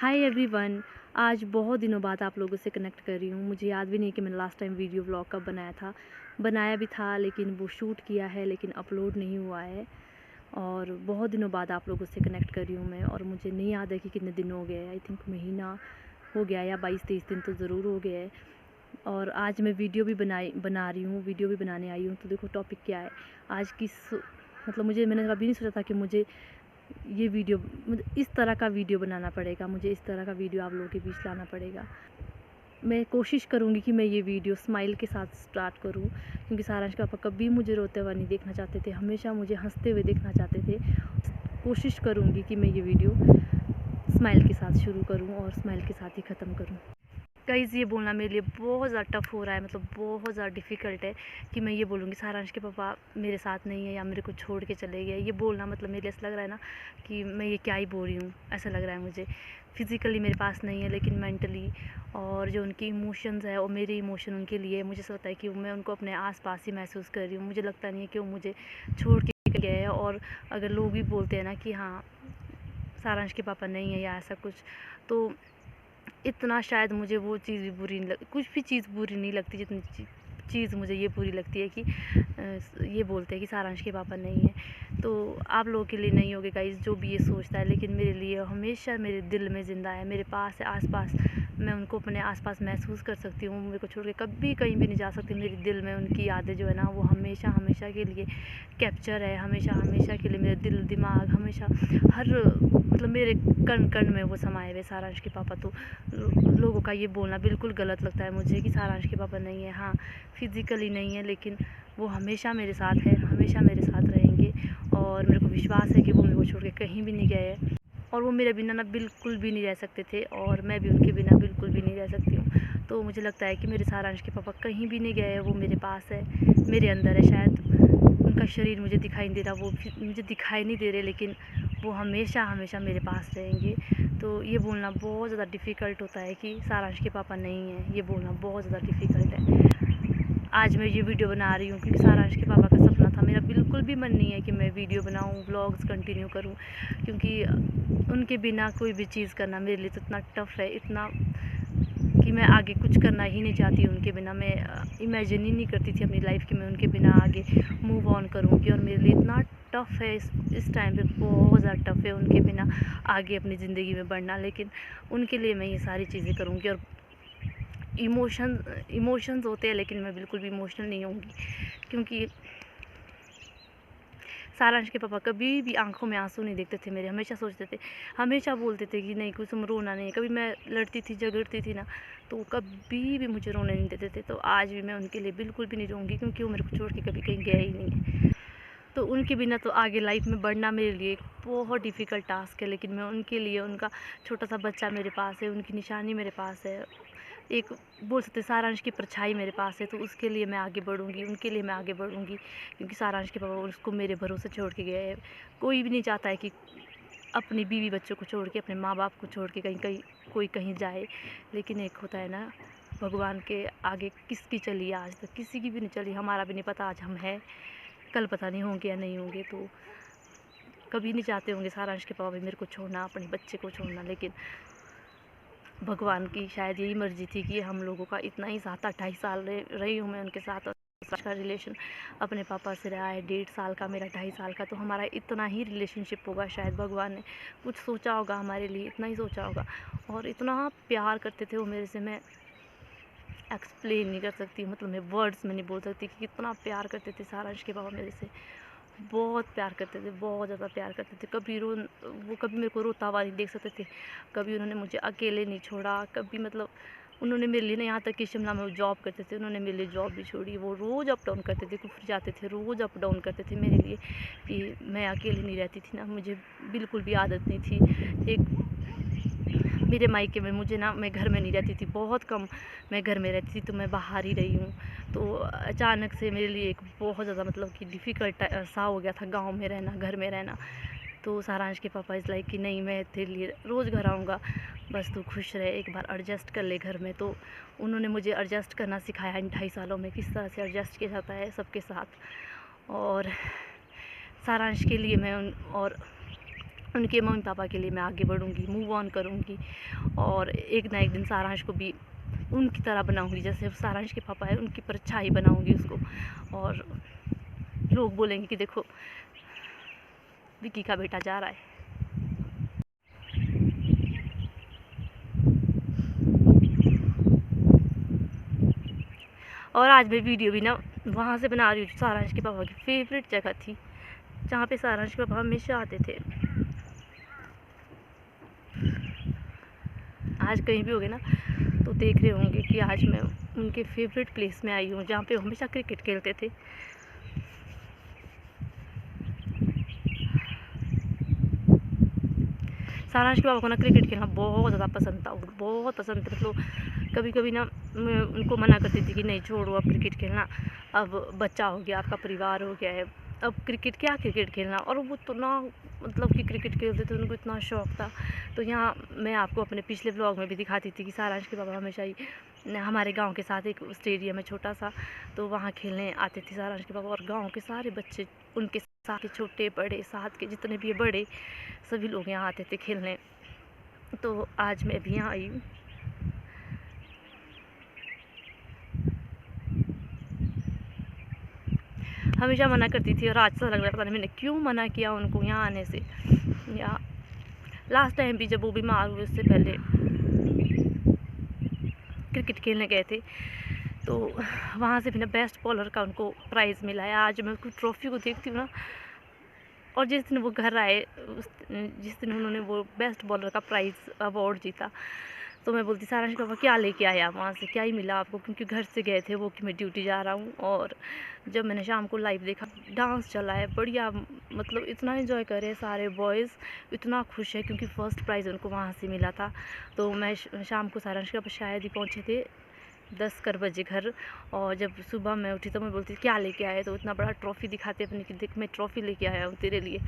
Hi everyone. आज बहुत दिनों बाद आप लोगों से कनेक्ट कर रही हूँ। मुझे याद भी नहीं कि मैंने लास्ट टाइम वीडियो व्लॉग कब बनाया था। बनाया भी था लेकिन वो शूट किया है लेकिन अपलोड नहीं हुआ है। और बहुत दिनों बाद आप लोगों से कनेक्ट कर रही हूँ मैं, और मुझे नहीं याद है कि कितने दिन हो गए। आई थिंक महीना हो गया या 22-23 दिन तो ज़रूर हो गए है। और आज मैं वीडियो भी बना रही हूँ, वीडियो भी बनाने आई हूँ। तो देखो टॉपिक क्या है आज मैंने कभी नहीं सोचा था कि मुझे इस तरह का वीडियो बनाना पड़ेगा, मुझे इस तरह का वीडियो आप लोगों के बीच लाना पड़ेगा। मैं कोशिश करूँगी कि मैं ये वीडियो स्माइल के साथ स्टार्ट करूँ, क्योंकि सारांश के पापा कभी मुझे रोते हुए नहीं देखना चाहते थे, हमेशा मुझे हंसते हुए देखना चाहते थे। कोशिश करूँगी कि मैं ये वीडियो स्माइल के साथ शुरू करूँ और स्माइल के साथ ही ख़त्म करूँ। गाइज़, ये बोलना मेरे लिए बहुत ज़्यादा टफ़ हो रहा है, मतलब बहुत ज़्यादा डिफ़िकल्ट है कि मैं ये बोलूँगी सारांश के पापा मेरे साथ नहीं है या मेरे को छोड़ के चले गए। ये बोलना मतलब मेरे लिए ऐसा लग रहा है ना कि मैं ये क्या ही बोल रही हूँ, ऐसा लग रहा है मुझे। फ़िज़िकली मेरे पास नहीं है लेकिन मेंटली और जो उनकी इमोशंस है और मेरे इमोशन उनके लिए, मुझे ऐसा लगता है कि मैं उनको अपने आस-पास ही महसूस कर रही हूँ। मुझे लगता नहीं है कि वो मुझे छोड़ के गए हैं। और अगर लोग भी बोलते हैं ना कि हाँ, सारांश के पापा नहीं है या ऐसा कुछ, तो इतना शायद मुझे वो चीज़ भी बुरी नहीं लग, कुछ भी चीज़ बुरी नहीं लगती जितनी चीज़ मुझे ये बुरी लगती है कि ये बोलते हैं कि सारांश के पापा नहीं है। तो आप लोगों के लिए नहीं होगे गाइस जो भी ये सोचता है, लेकिन मेरे लिए हमेशा मेरे दिल में ज़िंदा है, मेरे पास है, आसपास। मैं उनको अपने आसपास महसूस कर सकती हूँ। मेरे को छोड़ के कभी कहीं भी नहीं जा सकती। मेरे दिल में उनकी यादें जो है ना, वो हमेशा हमेशा के लिए कैप्चर है, हमेशा हमेशा के लिए मेरे दिल दिमाग हमेशा हर मतलब मेरे कण कण में वो समाये हुए सारांश के पापा। तो लोगों का ये बोलना बिल्कुल गलत लगता है मुझे कि सारांश के पापा नहीं है। हाँ, फिज़िकली नहीं है लेकिन वो हमेशा मेरे साथ है, हमेशा मेरे साथ रहेंगे। और मेरे को विश्वास है कि वो मेरे को छोड़ के कहीं भी नहीं गए हैं, और वो मेरे बिना ना बिल्कुल भी नहीं रह सकते थे, और मैं भी उनके बिना बिल्कुल भी नहीं रह सकती हूँ। तो मुझे लगता है कि मेरे सारांश के पापा कहीं भी नहीं गए हैं, वो मेरे पास है, मेरे अंदर है। शायद उनका शरीर मुझे दिखाई नहीं दे रहा, वो मुझे दिखाई नहीं दे रहे, लेकिन वो हमेशा हमेशा मेरे पास रहेंगे। तो ये बोलना बहुत ज़्यादा डिफ़िकल्ट होता है कि सारांश के पापा नहीं हैं, ये बोलना बहुत ज़्यादा डिफ़िकल्ट है। आज मैं ये वीडियो बना रही हूँ क्योंकि सारांश के पापा का सपना था। मेरा बिल्कुल भी मन नहीं है कि मैं वीडियो बनाऊँ, व्लॉग्स कंटिन्यू करूँ, क्योंकि उनके बिना कोई भी चीज़ करना मेरे लिए तो इतना टफ़ है, इतना कि मैं आगे कुछ करना ही नहीं चाहती उनके बिना। मैं इमेजिन ही नहीं करती थी अपनी लाइफ कि मैं उनके बिना आगे मूव ऑन करूँगी, और मेरे लिए इतना टफ़ है इस टाइम पे, बहुत ज़्यादा टफ़ है उनके बिना आगे अपनी ज़िंदगी में बढ़ना। लेकिन उनके लिए मैं ये सारी चीज़ें करूँगी। और इमोशंस होते हैं लेकिन मैं बिल्कुल भी इमोशनल नहीं होंगी, क्योंकि सारांश के पापा कभी भी आंखों में आंसू नहीं देखते थे मेरे। हमेशा सोचते थे, हमेशा बोलते थे कि नहीं कुछ तुम रोना नहीं है। कभी मैं लड़ती थी, झगड़ती थी ना, तो वो कभी भी मुझे रोने नहीं देते थे। तो आज भी मैं उनके लिए बिल्कुल भी नहीं रोऊँगी, क्योंकि वो मेरे को छोड़ के कभी कहीं गए ही नहीं है। तो उनके बिना तो आगे लाइफ में बढ़ना मेरे लिए एक बहुत डिफ़िकल्ट टास्क है, लेकिन मैं उनके लिए, उनका छोटा सा बच्चा मेरे पास है, उनकी निशानी मेरे पास है, एक बोल सकते सारांश की परछाई मेरे पास है। तो उसके लिए मैं आगे बढ़ूँगी, उनके लिए मैं आगे बढ़ूँगी, क्योंकि सारांश के पापा उसको मेरे भरोसे छोड़ के गए हैं। कोई भी नहीं चाहता है कि अपनी बीवी बच्चों को छोड़ के, अपने माँ बाप को छोड़ के कोई कहीं जाए। लेकिन एक होता है ना, भगवान के आगे किसकी चली है आज तक, किसी की भी नहीं चली। हमारा भी नहीं पता आज हम हैं, कल पता नहीं होंगे या नहीं होंगे। तो कभी नहीं चाहते होंगे सारांश के पापा भी मेरे को छोड़ना, अपने बच्चे को छोड़ना, लेकिन भगवान की शायद यही मर्ज़ी थी कि हम लोगों का इतना ही साथ, 28 साल रही हूँ मैं उनके साथ। और का रिलेशन अपने पापा से रहा है 1.5 साल का, मेरा 2.5 साल का। तो हमारा इतना ही रिलेशनशिप होगा, शायद भगवान ने कुछ सोचा होगा हमारे लिए, इतना ही सोचा होगा। और इतना प्यार करते थे वो मेरे से, मैं एक्सप्लेन नहीं कर सकती, मतलब मैं वर्ड्स में नहीं बोल सकती कि कितना प्यार करते थे सारांश के पापा मेरे से। बहुत प्यार करते थे, बहुत ज़्यादा प्यार करते थे। वो कभी मेरे को रोता हुआ नहीं देख सकते थे, कभी उन्होंने मुझे अकेले नहीं छोड़ा, कभी मतलब उन्होंने मेरे लिए ना, यहाँ तक कि शिमला में वो जॉब करते थे, उन्होंने मेरे लिए जॉब भी छोड़ी। वो रोज़ अप डाउन करते थे, कुफरी जाते थे, रोज़ अप डाउन करते थे मेरे लिए, कि मैं अकेली नहीं रहती थी ना, मुझे बिल्कुल भी आदत नहीं थी। एक मेरे मायके में मुझे ना, मैं घर में नहीं रहती थी, बहुत कम मैं घर में रहती थी, तो मैं बाहर ही रही हूँ। तो अचानक से मेरे लिए एक बहुत ज़्यादा मतलब कि डिफ़िकल्ट सा हो गया था गांव में रहना, घर में रहना। तो सारांश के पापा इज़ लाइक कि नहीं, मैं तेरे लिए रोज़ घर आऊँगा, बस तू खुश रहे, एक बार एडजस्ट कर ले घर में। तो उन्होंने मुझे एडजस्ट करना सिखाया इन 2.5 सालों में, किस तरह से एडजस्ट किया जाता है सबके साथ। और सारांश के लिए मैं और उनके मम्मी पापा के लिए मैं आगे बढ़ूँगी, मूव ऑन करूँगी और एक ना एक दिन सारांश को भी उनकी तरह बनाऊँगी, जैसे सारांश के पापा है उनकी परछाई बनाऊँगी उसको। और लोग बोलेंगे कि देखो विकी का बेटा जा रहा है। और आज मैं वीडियो भी ना वहाँ से बना रही हूँ, सारांश के पापा की फेवरेट जगह थी जहाँ पे सारांश के पापा हमेशा आते थे। आज कहीं भी होगे ना तो देख रहे होंगे कि आज मैं उनके फेवरेट प्लेस में आई हूँ जहाँ पे हमेशा क्रिकेट खेलते थे। सारांश के पापा को ना क्रिकेट खेलना बहुत ज़्यादा पसंद था, बहुत पसंद था। मतलब कभी कभी ना मैं उनको मना करती थी कि नहीं छोड़ो अब क्रिकेट खेलना, अब बच्चा हो गया, आपका परिवार हो गया है, अब क्रिकेट क्या क्रिकेट खेलना। और वो तो ना मतलब कि क्रिकेट खेलते थे, उनको इतना शौक़ था। तो यहाँ मैं आपको अपने पिछले ब्लॉग में भी दिखाती थी कि सारांश के पापा हमेशा ही हमारे गांव के साथ एक स्टेडियम है छोटा सा, तो वहाँ खेलने आते थे सारांश के पापा। और गांव के सारे बच्चे उनके साथ के, छोटे बड़े साथ के जितने भी बड़े सभी लोग यहाँ आते थे खेलने। तो आज मैं भी यहाँ आई हूँ। हमेशा मना करती थी और आज से लग रहा था मैंने क्यों मना किया उनको यहाँ आने से। या लास्ट टाइम भी जब वो बीमार हुए उससे पहले क्रिकेट खेलने गए थे तो वहाँ से भी ना बेस्ट बॉलर का उनको प्राइज़ मिला है। आज मैं उसको ट्रॉफ़ी को देखती हूँ ना, और जिस दिन वो घर आए जिस दिन उन्होंने वो बेस्ट बॉलर का प्राइज़ अवार्ड जीता, तो मैं बोलती सारांश पापा क्या लेके आए आप वहाँ से, क्या ही मिला आपको? क्योंकि घर से गए थे वो कि मैं ड्यूटी जा रहा हूँ। और जब मैंने शाम को लाइव देखा डांस चला है बढ़िया, मतलब इतना एंजॉय कर रहे हैं सारे बॉयज़, इतना खुश है क्योंकि फ़र्स्ट प्राइज़ उनको वहाँ से मिला था। तो मैं शाम को सारांश के पापा शायद ही पहुँचे थे 10 कर बजे घर। और जब सुबह मैं उठी तो मैं बोलती क्या लेके आए, तो इतना बड़ा ट्रॉफ़ी दिखाते अपनी कि देख मैं ट्रॉफ़ी लेके आया हूँ तेरे लिए।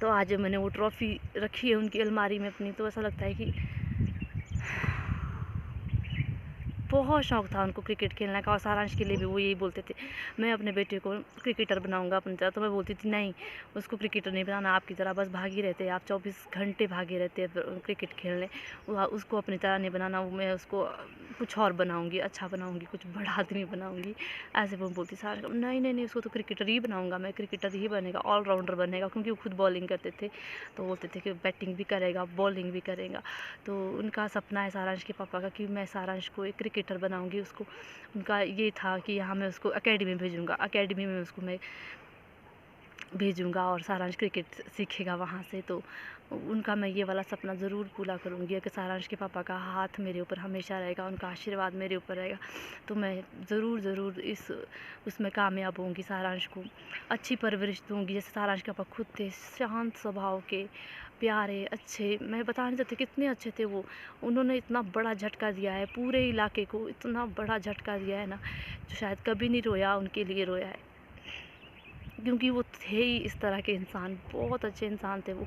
तो आज मैंने वो ट्रॉफ़ी रखी है उनकी अलमारी में अपनी, तो ऐसा लगता है कि बहुत शौक़ था उनको क्रिकेट खेलने का। और सारांश के लिए भी वो यही बोलते थे मैं अपने बेटे को क्रिकेटर बनाऊंगा अपनी तरह। तो मैं बोलती थी नहीं उसको क्रिकेटर नहीं बनाना, आपकी तरह बस भागी रहते हैं आप, 24 घंटे भागे रहते हैं क्रिकेट खेलने, उसको अपनी तरह नहीं बनाना, वो मैं उसको कुछ और बनाऊंगी, अच्छा बनाऊंगी, कुछ बड़ा आदमी बनाऊंगी। ऐसे वो बोलती सारांश नहीं नहीं नहीं उसको तो क्रिकेटर ही बनाऊंगा मैं, क्रिकेटर ही बनेगा, ऑलराउंडर बनेगा। क्योंकि वो खुद बॉलिंग करते थे तो बोलते थे कि बैटिंग भी करेगा बॉलिंग भी करेगा। तो उनका सपना है सारांश के पापा का कि मैं सारांश को एक क्रिकेटर बनाऊंगी। उसको उनका ये था कि यहाँ मैं उसको एकेडमी भेजूँगा, एकेडमी में उसको मैं भेजूँगा और सारांश क्रिकेट सीखेगा वहाँ से। तो उनका मैं ये वाला सपना ज़रूर पूरा करूँगी कि सारांश के पापा का हाथ मेरे ऊपर हमेशा रहेगा, उनका आशीर्वाद मेरे ऊपर रहेगा। तो मैं ज़रूर उसमें कामयाब होंगी, सारांश को अच्छी परवरिश दूँगी जैसे सारांश के पापा खुद थे, शांत स्वभाव के, प्यारे, अच्छे। मैं बता नहीं सकती कितने अच्छे थे वो। उन्होंने इतना बड़ा झटका दिया है पूरे इलाके को, इतना बड़ा झटका दिया है ना जो शायद कभी नहीं रोया उनके लिए रोया है। क्योंकि वो थे ही इस तरह के इंसान, बहुत अच्छे इंसान थे वो।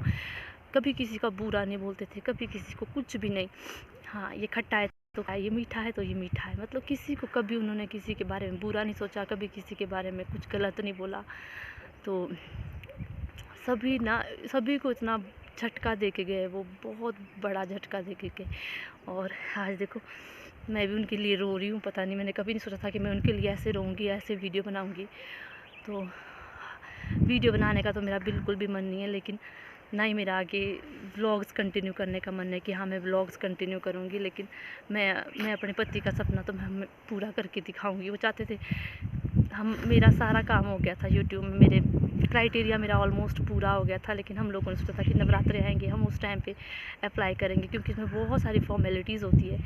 कभी किसी का बुरा नहीं बोलते थे, कभी किसी को कुछ भी नहीं। हाँ ये खट्टा है तो ये मीठा है तो ये मीठा है, मतलब किसी को कभी उन्होंने किसी के बारे में बुरा नहीं सोचा, कभी किसी के बारे में कुछ गलत नहीं बोला। तो सभी को इतना झटका दे के गए वो, बहुत बड़ा झटका दे के गए। और आज देखो मैं भी उनके लिए रो रही हूँ। पता नहीं मैंने कभी नहीं सोचा था कि मैं उनके लिए ऐसे रोऊँगी, ऐसे वीडियो बनाऊँगी। तो वीडियो बनाने का तो मेरा बिल्कुल भी मन नहीं है, लेकिन ना ही मेरा आगे व्लॉग्स कंटिन्यू करने का मन है कि हाँ मैं व्लॉग्स कंटिन्यू करूँगी। लेकिन मैं अपने पति का सपना तो मैं पूरा करके दिखाऊँगी। वो चाहते थे मेरा सारा काम हो गया था यूट्यूब में, मेरे क्राइटेरिया मेरा ऑलमोस्ट पूरा हो गया था, लेकिन हम लोगों ने सोचा था कि नवरात्रे आएंगे हम उस टाइम पे अप्लाई करेंगे क्योंकि इसमें बहुत सारी फॉर्मेलिटीज़ होती है।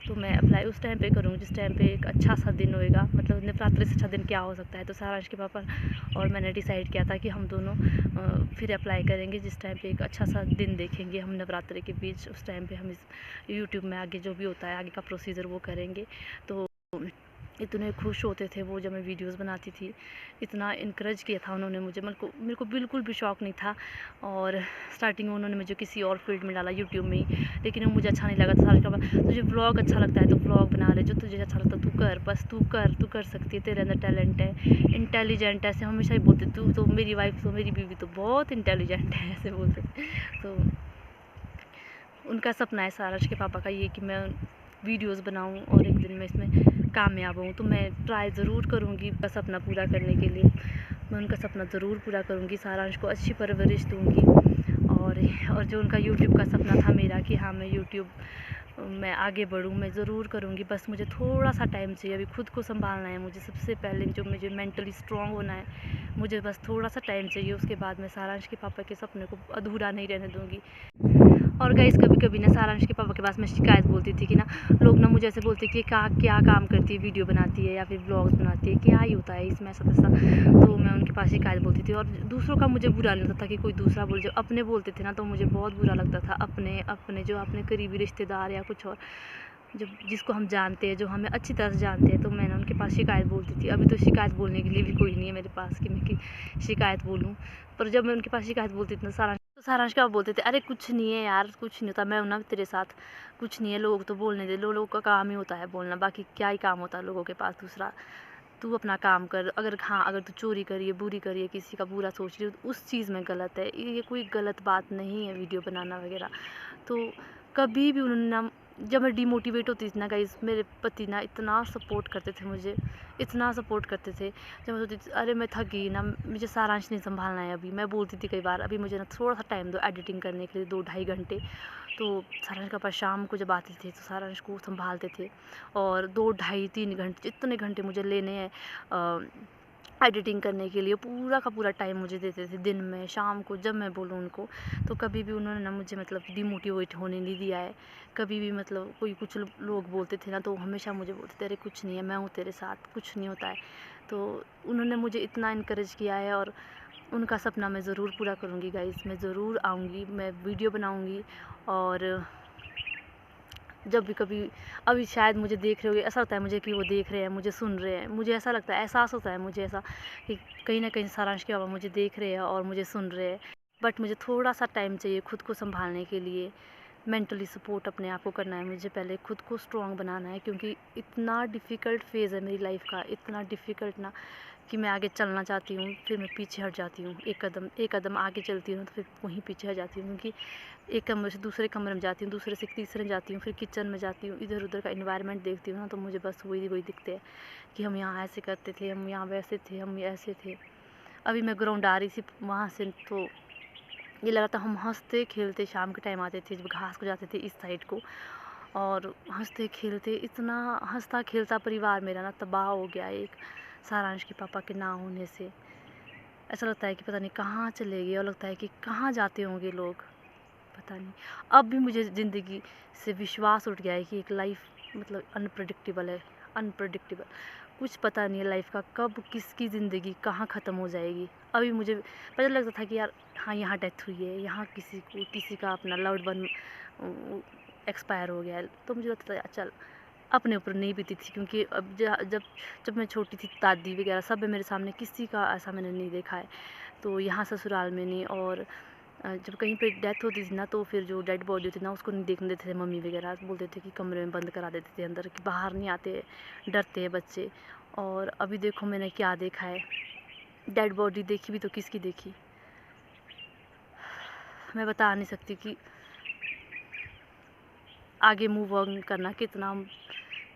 तो मैं अप्लाई उस टाइम पे करूँगी जिस टाइम पे एक अच्छा सा दिन होएगा, मतलब नवरात्रे से अच्छा दिन क्या हो सकता है। तो सारांश के पापा और मैंने डिसाइड किया था कि हम दोनों फिर अप्लाई करेंगे जिस टाइम पे एक अच्छा सा दिन देखेंगे हम नवरात्रे के बीच। उस टाइम पे हम इस यूट्यूब में आगे जो भी होता है आगे का प्रोसीजर वो करेंगे। तो इतने खुश होते थे वो जब मैं वीडियोस बनाती थी, इतना इनकरेज किया था उन्होंने मुझे। मेरे को बिल्कुल भी शौक़ नहीं था। और स्टार्टिंग में उन्होंने मुझे किसी और फील्ड में डाला, यूट्यूब में ही, लेकिन वो मुझे अच्छा नहीं लगा। सारे का तुझे व्लॉग अच्छा लगता है तो व्लॉग बना ले, जो तुझे अच्छा लगता है तू कर, बस तू कर सकती है, तेरे अंदर टैलेंट है, इंटेलिजेंट है, ऐसे हमेशा ही बोलते। तू तो मेरी वाइफ तो मेरी बीवी तो बहुत इंटेलिजेंट है, ऐसे बोलते। तो उनका सपना है सारांश के पापा का ये कि मैं वीडियोस बनाऊं और एक दिन मैं इसमें कामयाब हूँ। तो मैं ट्राई ज़रूर करूँगी बस सपना पूरा करने के लिए। मैं उनका सपना ज़रूर पूरा करूँगी, सारांश को अच्छी परवरिश दूँगी। और जो उनका यूट्यूब का सपना था मेरा कि हाँ मैं यूट्यूब मैं आगे बढ़ूँ, मैं ज़रूर करूँगी। बस मुझे थोड़ा सा टाइम चाहिए, अभी खुद को संभालना है मुझे सबसे पहले, जो मुझे मेंटली स्ट्रॉन्ग होना है, मुझे बस थोड़ा सा टाइम चाहिए। उसके बाद मैं सारांश के पापा के सपने को अधूरा नहीं रहने दूँगी। और गाइस कभी कभी ना सारांश के पापा के पास मैं शिकायत बोलती थी कि ना लोग ना मुझे ऐसे बोलते कि क्या काम करती है, वीडियो बनाती है या फिर व्लॉग्स बनाती है, क्या ही होता है इसमें, ऐसा तैसा। तो मैं उनके पास शिकायत बोलती थी और दूसरों का मुझे बुरा नहीं लगता था कि कोई दूसरा बोले। जो अपने बोलते थे ना तो मुझे बहुत बुरा लगता था। अपने जो अपने करीबी रिश्तेदार या कुछ और जब जिसको हम जानते हैं, जो हमें अच्छी तरह से जानते हैं, तो मैं ना उनके पास शिकायत बोलती थी। अभी तो शिकायत बोलने के लिए भी कोई नहीं है मेरे पास कि मैं शिकायत बोलूँ। पर जब मैं उनके पास शिकायत बोलती थी ना सारांश क्या बोलते थे, अरे कुछ नहीं है यार, कुछ नहीं होता, मैं हूं ना तेरे साथ, कुछ नहीं है, लोग तो बोलने दे, लोगों का काम ही होता है बोलना, बाकी क्या ही काम होता है लोगों के पास दूसरा। तू अपना काम कर। अगर तू चोरी करिए, बुरी करिए, किसी का बुरा सोच रही हो, उस चीज़ में गलत है। ये कोई गलत बात नहीं है वीडियो बनाना वगैरह। तो कभी भी उन्होंने ना, जब मैं डिमोटिवेट होती थी ना गाइस, मेरे पति ना इतना सपोर्ट करते थे मुझे, इतना सपोर्ट करते थे। जब मैं सोचती थी अरे मैं थक गई ना, मुझे सारांश नहीं संभालना है अभी, मैं बोलती थी कई बार अभी मुझे ना थोड़ा सा टाइम दो एडिटिंग करने के लिए, 2-2.5 घंटे। तो सारांश का पास शाम को जब आते थे तो सारांश को संभालते थे और 2-2.5-3 घंटे, जितने घंटे मुझे लेने हैं एडिटिंग करने के लिए, पूरा का पूरा टाइम मुझे देते थे, दिन में शाम को जब मैं बोलूँ उनको। तो कभी भी उन्होंने ना मुझे मतलब डिमोटिवेट होने नहीं दिया है। कभी भी मतलब कोई कुछ लोग बोलते थे ना तो हमेशा मुझे बोलते थे अरे कुछ नहीं है, मैं हूँ तेरे साथ, कुछ नहीं होता है। तो उन्होंने मुझे इतना इनकरेज किया है और उनका सपना मैं ज़रूर पूरा करूँगी गाइस। मैं ज़रूर आऊँगी, मैं वीडियो बनाऊँगी। और जब भी कभी अभी शायद मुझे देख रहे होगे, ऐसा लगता है मुझे कि वो देख रहे हैं, मुझे सुन रहे हैं, मुझे ऐसा लगता है, एहसास होता है मुझे ऐसा कि कहीं ना कहीं सारांश के बाबा मुझे देख रहे हैं और मुझे सुन रहे हैं। बट मुझे थोड़ा सा टाइम चाहिए खुद को संभालने के लिए, मेंटली सपोर्ट अपने आप को करना है मुझे, पहले खुद को स्ट्रॉन्ग बनाना है, क्योंकि इतना डिफ़िकल्ट फेज़ है मेरी लाइफ का, इतना डिफ़िकल्ट ना कि मैं आगे चलना चाहती हूँ फिर मैं पीछे हट जाती हूँ, एक कदम आगे चलती हूँ तो फिर वहीं पीछे हट जाती हूँ, क्योंकि एक कमरे से दूसरे कमरे में जाती हूँ, दूसरे से तीसरे में जाती हूँ, फिर किचन में जाती हूँ, इधर उधर का इन्वायरमेंट देखती हूँ ना तो मुझे बस वही दिखते हैं कि हम यहाँ ऐसे करते थे, हम यहाँ वैसे थे, हम ऐसे थे। अभी मैं ग्राउंड आ रही थी वहाँ से तो ये लगा था हम हंसते खेलते शाम के टाइम आते थे, जब घास को जाते थे इस साइड को, और हंसते खेलते, इतना हंसता खेलता परिवार मेरा ना तबाह हो गया एक सारांश के पापा के ना होने से। ऐसा लगता है कि पता नहीं कहाँ चले गए और लगता है कि कहाँ जाते होंगे लोग, पता नहीं। अब भी मुझे ज़िंदगी से विश्वास उठ गया है कि एक लाइफ मतलब अनप्रेडिक्टेबल है, अनप्रेडिक्टेबल, कुछ पता नहीं है लाइफ का कब किसकी ज़िंदगी कहाँ ख़त्म हो जाएगी। अभी मुझे पता लगता था कि यार हाँ यहाँ डेथ हुई है, यहाँ किसी का अपना लव्ड वन एक्सपायर हो गया है, तो मुझे लगता था चल अपने ऊपर नहीं बीती थी, क्योंकि अब जब मैं छोटी थी दादी वगैरह सब मेरे सामने, किसी का ऐसा मैंने नहीं देखा है, तो यहाँ ससुराल में नहीं। और जब कहीं पे डेथ होती थी ना तो फिर जो डेड बॉडी होती थी ना उसको नहीं देखने देते थे मम्मी वगैरह, बोलते थे कि कमरे में बंद करा देते थे अंदर, कि बाहर नहीं आते, डरते हैं बच्चे। और अभी देखो मैंने क्या देखा है, डेड बॉडी देखी भी तो किसकी देखी, मैं बता नहीं सकती कि आगे मूव ऑन करना कितना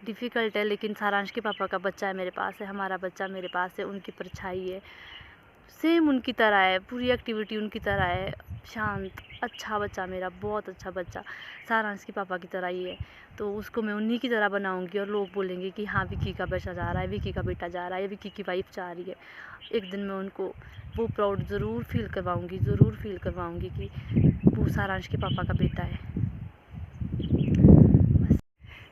डिफ़िकल्ट है। लेकिन सारांश के पापा का बच्चा है मेरे पास है, हमारा बच्चा मेरे पास है, उनकी परछाई है, सेम उनकी तरह है, पूरी एक्टिविटी उनकी तरह है, शांत अच्छा बच्चा मेरा, बहुत अच्छा बच्चा सारांश के पापा की तरह ही है। तो उसको मैं उन्हीं की तरह बनाऊंगी और लोग बोलेंगे कि हाँ विकी का बच्चा जा रहा है, विकी का बेटा जा रहा है, या विकी की वाइफ जा रही है। एक दिन मैं उनको वो प्राउड ज़रूर फील करवाऊँगी कि वो सारांश के पापा का बेटा है।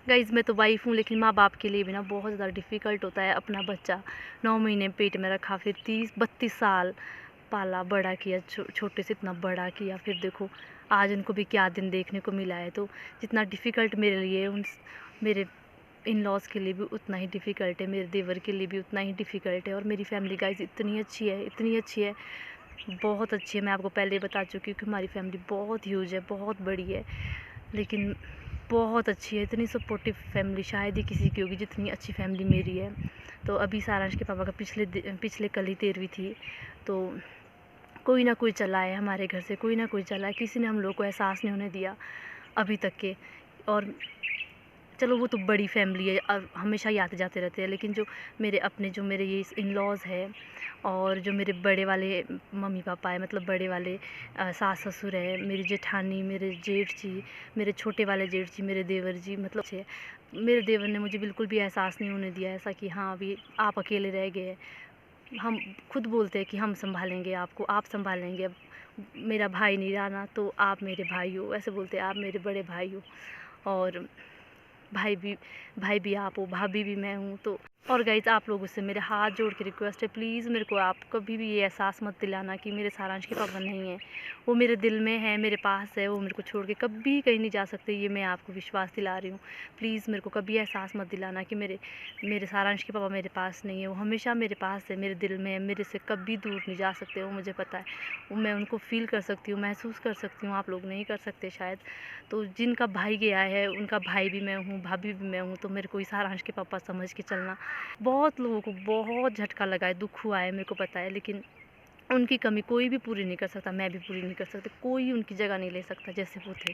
गाइज़ मैं तो वाइफ हूँ, लेकिन माँ बाप के लिए भी ना बहुत ज़्यादा डिफ़िकल्ट होता है। अपना बच्चा 9 महीने पेट में रखा, फिर 30-32 साल पाला बड़ा किया, छोटे से इतना बड़ा किया, फिर देखो आज उनको भी क्या दिन देखने को मिला है। तो जितना डिफ़िकल्ट मेरे लिए मेरे इन लॉज़ के लिए भी उतना ही डिफ़िकल्ट है, मेरे देवर के लिए भी उतना ही डिफ़िकल्ट है। और मेरी फैमिली गाइज़ इतनी अच्छी है, इतनी अच्छी है, बहुत अच्छी है। मैं आपको पहले ही बता चुकी हूँ कि हमारी फैमिली बहुत ह्यूज है, बहुत बड़ी है, लेकिन बहुत अच्छी है। इतनी सपोर्टिव फैमिली शायद ही किसी की होगी जितनी अच्छी फैमिली मेरी है। तो अभी सारांश के पापा का पिछले कल ही 13वीं थी, तो कोई ना कोई चला है हमारे घर से, कोई ना कोई चला है। किसी ने हम लोग को एहसास नहीं होने दिया अभी तक के। और चलो वो तो बड़ी फैमिली है, हमेशा ही आते जाते रहते हैं, लेकिन जो मेरे ये इन लॉज़ है और जो मेरे बड़े वाले मम्मी पापा है, मतलब बड़े वाले सास ससुर है, मेरी जेठानी, मेरे जेठ जी, मेरे छोटे वाले जेठ जी, मेरे देवर जी, मतलब छे मेरे देवर ने मुझे बिल्कुल भी एहसास नहीं होने दिया ऐसा कि हाँ अभी आप अकेले रह गए। हम खुद बोलते हैं कि हम संभालेंगे आपको, आप संभालेंगे। अब मेरा भाई नहीं रहा ना, तो आप मेरे भाई हो, ऐसे बोलते हैं, आप मेरे बड़े भाई हो। और भाई भी आप हो, भाभी भी मैं हूँ। तो और गाइस, आप लोगों से मेरे हाथ जोड़ के रिक्वेस्ट है, प्लीज़ मेरे को आप कभी भी ये एहसास मत दिलाना कि मेरे सारांश के पापा नहीं हैं। वो मेरे दिल में है, मेरे पास है, वो मेरे को छोड़ के कभी कहीं नहीं जा सकते। ये मैं आपको विश्वास दिला रही हूँ। प्लीज़ मेरे को कभी एहसास मत दिलाना कि मेरे सारांश के पापा मेरे पास नहीं है। वो हमेशा मेरे पास है, मेरे दिल में है, मेरे से कभी दूर नहीं जा सकते। वो मुझे पता है, वो मैं उनको फ़ील कर सकती हूँ, महसूस कर सकती हूँ, आप लोग नहीं कर सकते शायद। तो जिनका भाई गया है उनका भाई भी मैं हूँ, भाभी भी मैं हूँ, तो मेरे को सारांश के पापा समझ के चलना। बहुत लोगों को बहुत झटका लगा है, दुख हुआ है, मेरे को पता है, लेकिन उनकी कमी कोई भी पूरी नहीं कर सकता, मैं भी पूरी नहीं कर सकती। कोई उनकी जगह नहीं ले सकता जैसे वो थे,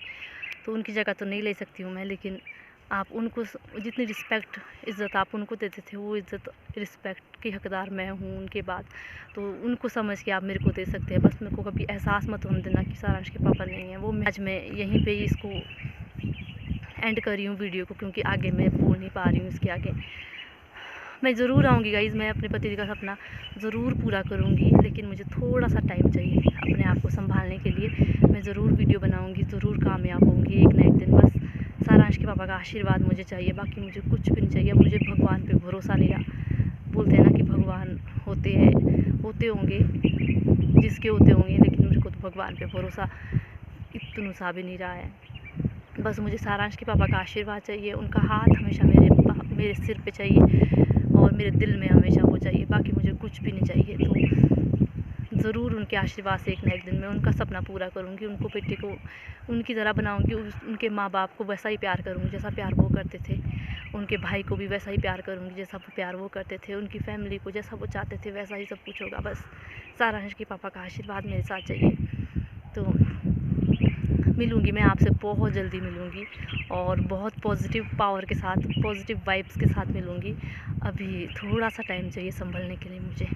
तो उनकी जगह तो नहीं ले सकती हूँ मैं। लेकिन आप उनको जितनी रिस्पेक्ट इज़्ज़त आप उनको देते थे, वो इज़्ज़त रिस्पेक्ट की हकदार मैं हूँ उनके बाद। तो उनको समझ के आप मेरे को दे सकते हैं। बस मेरे को कभी एहसास मत होने देना कि सारांश के पापा नहीं हैं। वो आज मैं यहीं पे ही इसको एंड कर रही हूँ वीडियो को, क्योंकि आगे मैं बोल नहीं पा रही हूँ। इसके आगे मैं ज़रूर आऊँगी गाइज़, मैं अपने पति का सपना ज़रूर पूरा करूँगी, लेकिन मुझे थोड़ा सा टाइम चाहिए अपने आप को संभालने के लिए। मैं ज़रूर वीडियो बनाऊँगी, ज़रूर कामयाब होंगी एक ना एक दिन। बस सारांश के पापा का आशीर्वाद मुझे चाहिए, बाकी मुझे कुछ भी नहीं चाहिए। मुझे भगवान पे भरोसा नहीं रहा। बोलते हैं ना कि भगवान होते होंगे जिसके होते होंगे, लेकिन मेरे को तो भगवान पे भरोसा इतना सा भी नहीं रहा है। बस मुझे सारांश के पापा का आशीर्वाद चाहिए, उनका हाथ हमेशा मेरे सिर पे चाहिए और मेरे दिल में हमेशा वो चाहिए। बाकी मुझे कुछ भी नहीं चाहिए। तो ज़रूर उनके आशीर्वाद से एक ना एक दिन मैं उनका सपना पूरा करूँगी, उनको बेटे को उनकी तरह बनाऊँगी, उनके माँ बाप को वैसा ही प्यार करूँगी जैसा प्यार वो करते थे। उनके भाई को भी वैसा ही प्यार करूँगी जैसा वो प्यार वो करते थे। उनकी फैमिली को जैसा वो चाहते थे वैसा ही सब कुछ होगा। बस सारांश के पापा का आशीर्वाद मेरे साथ चाहिए। तो मिलूँगी मैं आपसे, बहुत जल्दी मिलूँगी और बहुत पॉजिटिव पावर के साथ, पॉजिटिव वाइब्स के साथ मिलूँगी। अभी थोड़ा सा टाइम चाहिए संभलने के लिए मुझे।